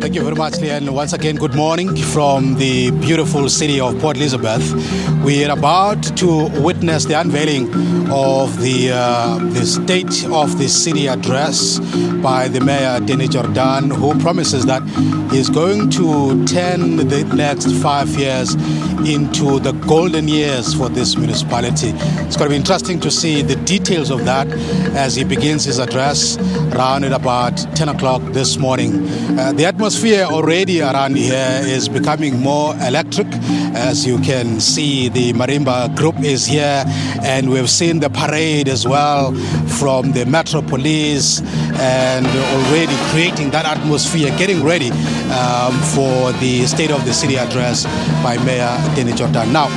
Thank you very much, Leanne. Once again, good morning from the beautiful city of Port Elizabeth. We are about to witness the unveiling of the State of the City address by the Mayor, Denny Jordan, who promises that he's going to turn the next 5 years into the golden years for this municipality. It's going to be interesting to see the details of that as he begins his address around at about 10 o'clock this morning. The atmosphere already around here is becoming more electric. As you can see, the Marimba group is here, and we've seen the parade as well from the Metro Police, and already creating that atmosphere, getting ready for the State of the City address by Mayor Denny Jordan. Now,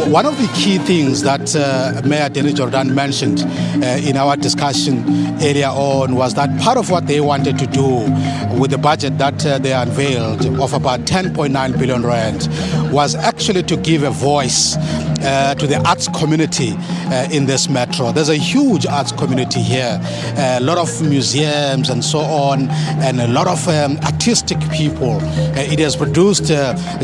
one of the key things that Mayor Denny Jordan mentioned in our discussion earlier on was that part of what they wanted to do with the budget that they unveiled of about 10.9 billion rand was actually to give a voice to the arts community in this metro. There's a huge arts community here, a lot of museums and so on, and a lot of artistic people. It has produced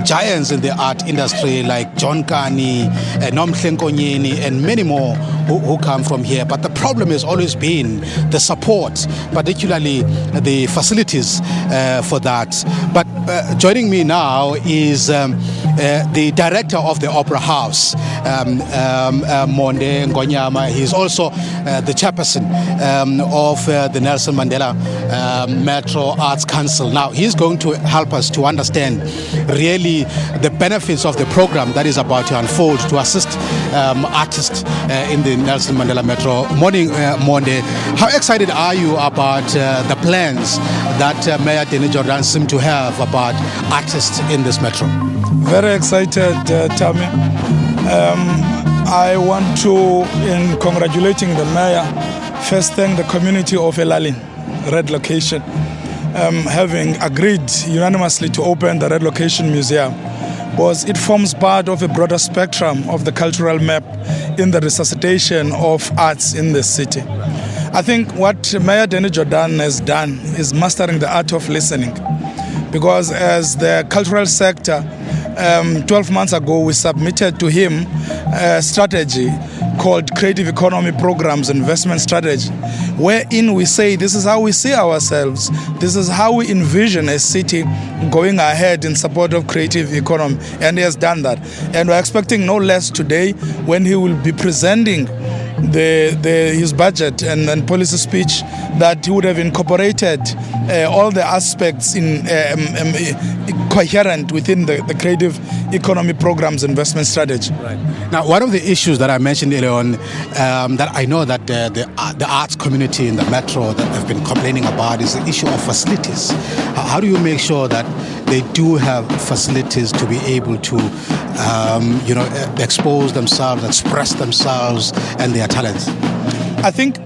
giants in the art industry like John Kani, Nom Nkonyeni, and many more who come from here. But the problem has always been the support, particularly the facilities for that. But joining me now is the director of the Opera House, Monde Ngonyama. He's also the chairperson of the Nelson Mandela Metro Arts Council. Now, he's going to help us to understand really the benefits of the program that is about to unfold to assist artists in the Nelson Mandela Metro. Morning, Monde. How excited are you about the plans that Mayor Denny Jordan seems to have about artists in this metro? Very excited, Tammy. I want to, in congratulating the mayor, first thank the community of Elalin, Red Location, having agreed unanimously to open the Red Location Museum, because it forms part of a broader spectrum of the cultural map in the resuscitation of arts in the city. I think what Mayor Denny Jordan has done is mastering the art of listening, because as the cultural sector, 12 months ago, we submitted to him a strategy called Creative Economy Programs Investment Strategy, wherein we say this is how we see ourselves, this is how we envision a city going ahead in support of creative economy, and he has done that. And we're expecting no less today when he will be presenting his budget and policy speech, that he would have incorporated all the aspects in coherent within the Creative Economy Programs Investment Strategy. Right. Now, one of the issues that I mentioned earlier on, that I know that the arts community in the metro that have been complaining about, is the issue of facilities. How do you make sure that they do have facilities to be able to expose themselves, express themselves and their talents? I think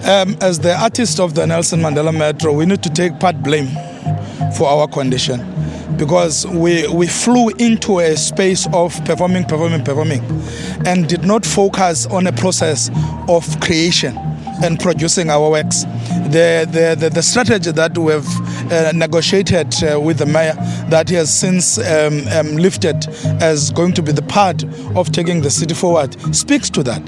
as the artist of the Nelson Mandela Metro, we need to take part blame for our condition, because we flew into a space of performing, and did not focus on a process of creation and producing our works. The strategy that we have negotiated with the mayor, that he has since lifted as going to be the part of taking the city forward, speaks to that.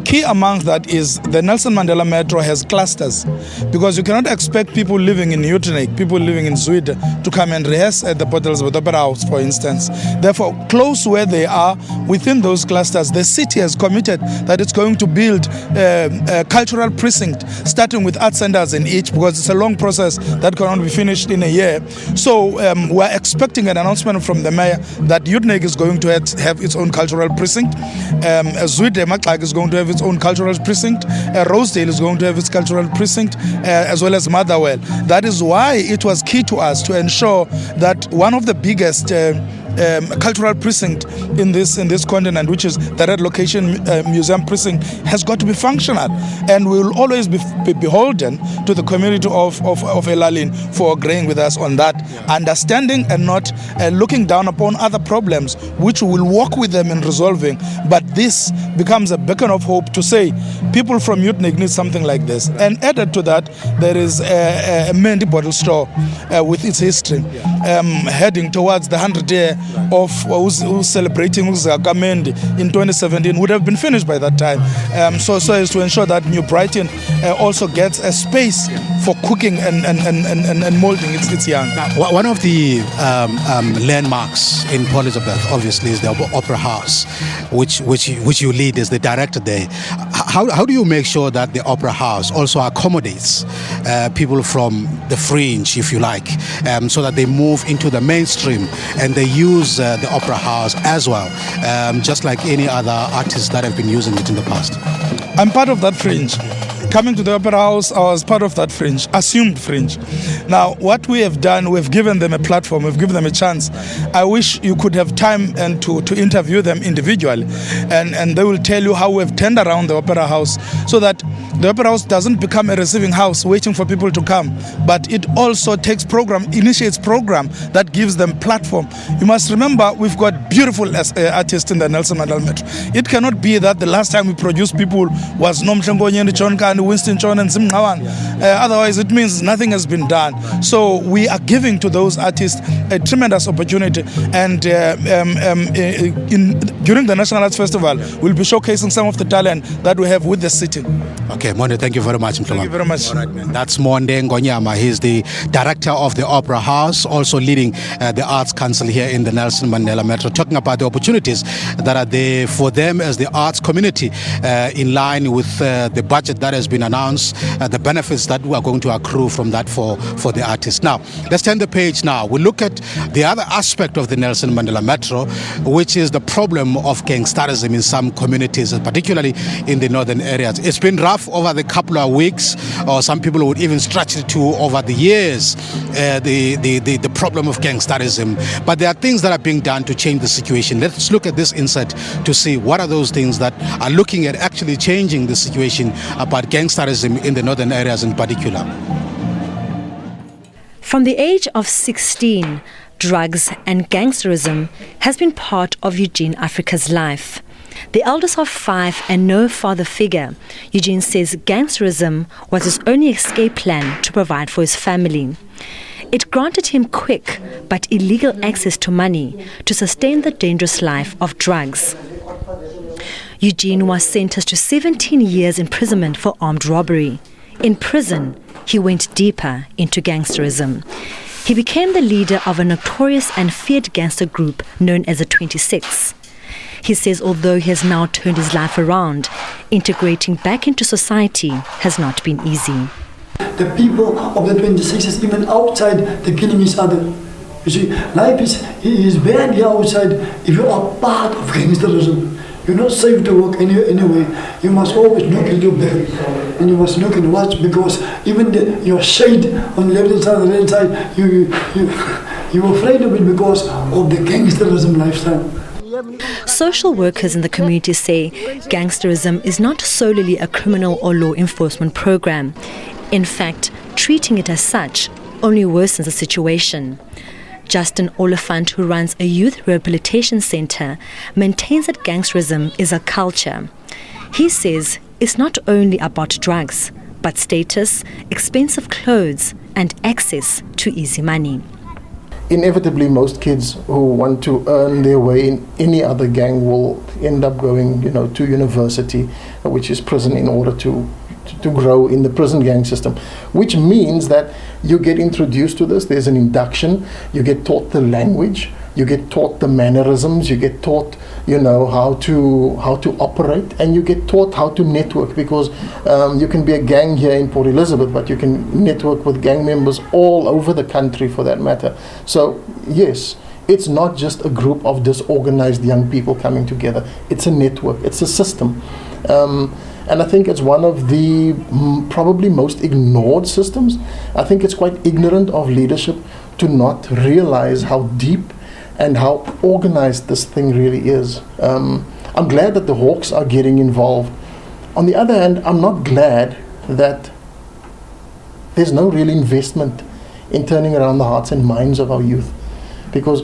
Key among that is the Nelson Mandela Metro has clusters, because you cannot expect people living in Utenek, people living in Zwide, to come and rehearse at the Port Elizabeth Opera House, for instance. Therefore, close where they are, within those clusters, the city has committed that it's going to build a cultural precinct, starting with art centers in each, because it's a long process that cannot be finished in a year. So we're expecting an announcement from the mayor that Utenek is going to have its own cultural precinct, Zwide Maklak is going to have its own cultural precinct, Rosedale is going to have its cultural precinct, as well as Motherwell. That is why it was key to us to ensure that one of the biggest cultural precinct in this continent, which is the Red Location Museum Precinct, has got to be functional, and we will always be beholden to the community of Elalini for agreeing with us on that, understanding and not looking down upon other problems, which we will work with them in resolving. But this becomes a beacon of hope to say people from Utnik need something like this. And added to that, there is a Mendi bottle store with its history, heading towards the 100th year of who's celebrating Uzaka Mendi in 2017, would have been finished by that time. So as to ensure that New Brighton also gets a space for cooking and molding its young. Now, one of the landmarks in Port Elizabeth, obviously, is the Opera House, which you lead as the director there. How do you make sure that the Opera House also accommodates people from the fringe, if you like, so that they move into the mainstream and they use the Opera House as well, just like any other artists that have been using it in the past? I'm part of that fringe. Coming to the Opera House, I was part of that fringe, assumed fringe. Now, what we have done, we've given them a platform, we've given them a chance. I wish you could have time and to interview them individually, and they will tell you how we've turned around the Opera House so that the Opera House doesn't become a receiving house waiting for people to come, but it also initiates program that gives them platform. You must remember, we've got beautiful artists in the Nelson Mandela Metro. It cannot be that the last time we produced people was Nom Chongonyeni Chonka and Winston Chon and Zimnawan. Otherwise, it means nothing has been done. So we are giving to those artists a tremendous opportunity. And during the National Arts Festival, we'll be showcasing some of the talent that we have with the city. Okay, Monde, thank you very much. Thank you very much. All right, man. That's Monde Ngonyama. He's the director of the Opera House, also leading the Arts Council here in the Nelson Mandela Metro, talking about the opportunities that are there for them as the arts community in line with the budget that has been announced, the benefits that we are going to accrue from that for the artists. Now, let's turn the page now. We look at the other aspect of the Nelson Mandela Metro, which is the problem of gangsterism in some communities, particularly in the northern areas. It's been rough over the couple of weeks, or some people would even stretch it to over the years, the problem of gangsterism. But there are things that are being done to change the situation. Let's look at this insert to see what are those things that are looking at actually changing the situation about gangsterism in the northern areas in particular. From the age of 16, drugs and gangsterism has been part of Eugene Africa's life. The eldest of 5 and no father figure, Eugene says gangsterism was his only escape plan to provide for his family. It granted him quick but illegal access to money to sustain the dangerous life of drugs. Eugene was sentenced to 17 years imprisonment for armed robbery. In prison, he went deeper into gangsterism. He became the leader of a notorious and feared gangster group known as the 26. He says although he has now turned his life around, integrating back into society has not been easy. The people of the 26s, even outside, they're killing each other. You see, life is bad here outside if you are part of gangsterism. You're not safe to work anyway. You must always look at your back and you must look and watch, because even your shade on the left side and the right side, you're afraid of it because of the gangsterism lifestyle. Social workers in the community say gangsterism is not solely a criminal or law enforcement program. In fact, treating it as such only worsens the situation. Justin Oliphant, who runs a youth rehabilitation center, maintains that gangsterism is a culture. He says it's not only about drugs, but status, expensive clothes, and access to easy money. Inevitably, most kids who want to earn their way in any other gang will end up going, to university, which is prison, in order to grow in the prison gang system, which means that you get introduced to this. There's an induction. You get taught the language. You get taught the mannerisms. You get taught, how to operate, and you get taught how to network, because you can be a gang here in Port Elizabeth, but you can network with gang members all over the country for that matter. So yes, it's not just a group of disorganized young people coming together. It's a network. It's a system. And I think it's one of the probably most ignored systems. I think it's quite ignorant of leadership to not realize how deep and how organized this thing really is. I'm glad that the Hawks are getting involved. On the other hand, I'm not glad that there's no real investment in turning around the hearts and minds of our youth. Because,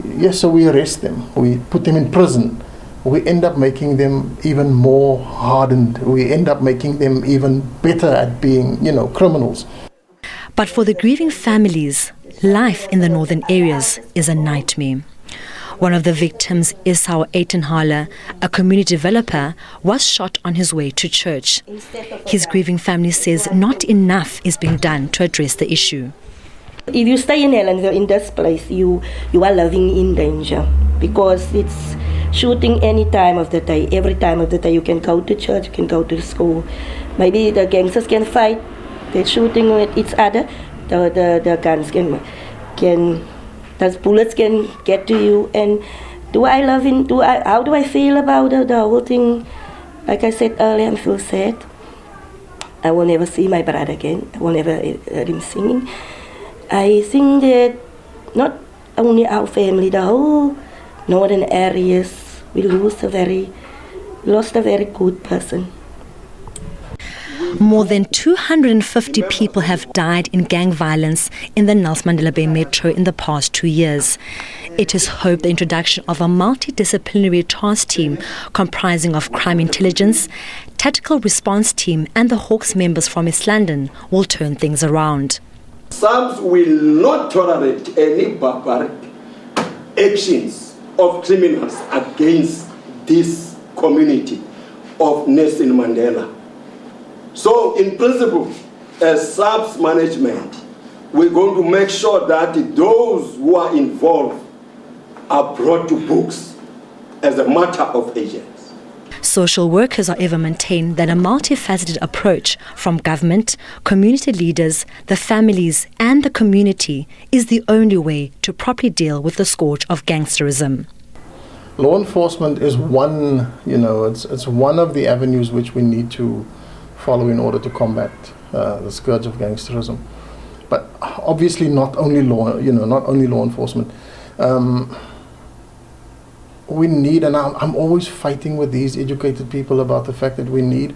yes, so we arrest them, we put them in prison, we end up making them even more hardened, we end up making them even better at being, criminals. But for the grieving families, life in the northern areas is a nightmare. One of the victims, Esau Eitenhaler, a community developer, was shot on his way to church. His grieving family says not enough is being done to address the issue. If you stay in Helensville, in this place, you are living in danger because it's shooting any time of the day. Every time of the day, you can go to church, you can go to school. Maybe the gangsters can fight. They're shooting with each other. The guns those bullets can get to you. And how do I feel about the whole thing? Like I said earlier, I feel sad. I will never see my brother again. I will never hear him singing. I think that not only our family, the whole northern areas, we lost a very good person. More than 250 people have died in gang violence in the Nelson Mandela Bay Metro in the past 2 years. It is hoped the introduction of a multidisciplinary task team comprising of crime intelligence, tactical response team and the Hawks members from East London will turn things around. SABC will not tolerate any barbaric actions of criminals against this community of Nelson Mandela. So, in principle, as SABC management, we're going to make sure that those who are involved are brought to books as a matter of urgency. Social workers, however, maintain that a multifaceted approach from government, community leaders, the families and the community is the only way to properly deal with the scourge of gangsterism. Law enforcement is one, it's one of the avenues which we need to follow in order to combat the scourge of gangsterism. But obviously not only law enforcement. We need, and I'm always fighting with these educated people about the fact that we need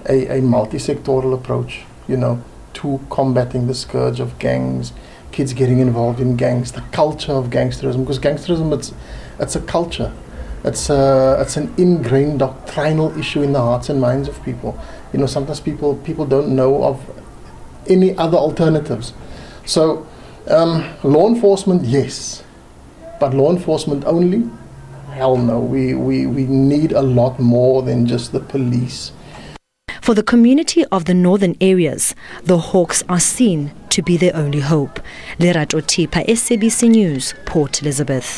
a multi-sectoral approach, to combating the scourge of gangs, kids getting involved in gangs, the culture of gangsterism, because gangsterism, it's a culture. It's an ingrained doctrinal issue in the hearts and minds of people. Sometimes people don't know of any other alternatives. So law enforcement, yes, but law enforcement only? Hell no. We need a lot more than just the police. For the community of the northern areas, the Hawks are seen to be their only hope. Lerato Tipa, SABC News, Port Elizabeth.